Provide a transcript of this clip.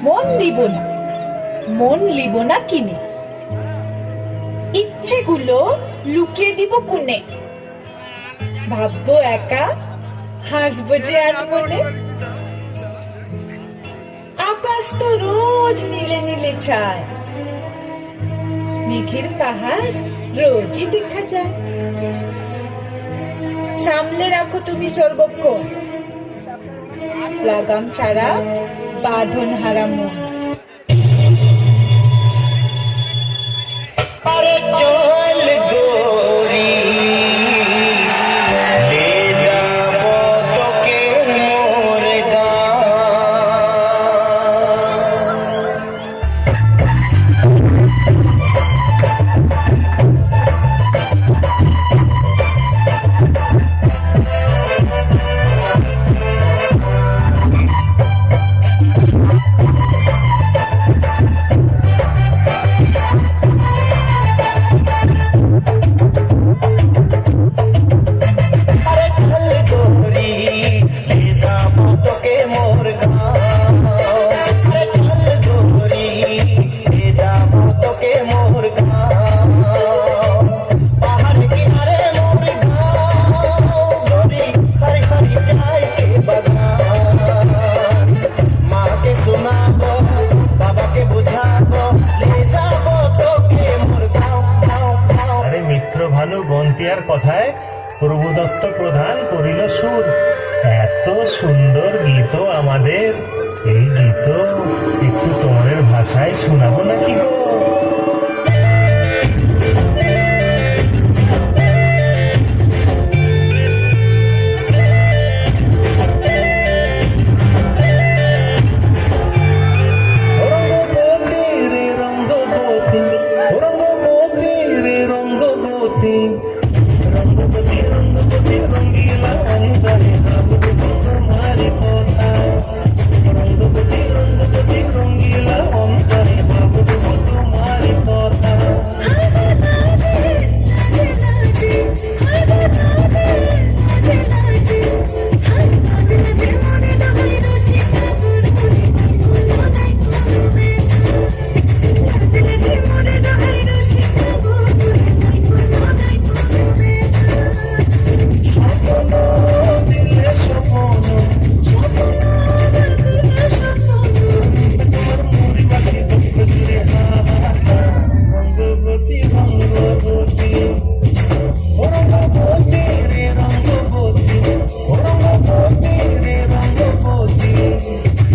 মন দিব না, মন লিব না কিনে, ইচ্ছেগুলো লুকিয়ে দিব কোণে। ভাববো একা, হাসবো যে আর মনে। আকাশ তো রোজ নীলে নীলে চায়, মেঘের পাহাড় রোজই দেখা যায়। সামলে রাখো তুমি সর্বক্ষণ, লাগাম ছাড়া বাঁধন হারা মন। বন্তিয়ার কথায় প্রভুদত্ত প্রধান করিল সুর। এত সুন্দর গীত আমাদের, এই গীত একটু তোমাদের ভাষায় শোনাবো নাকি গো?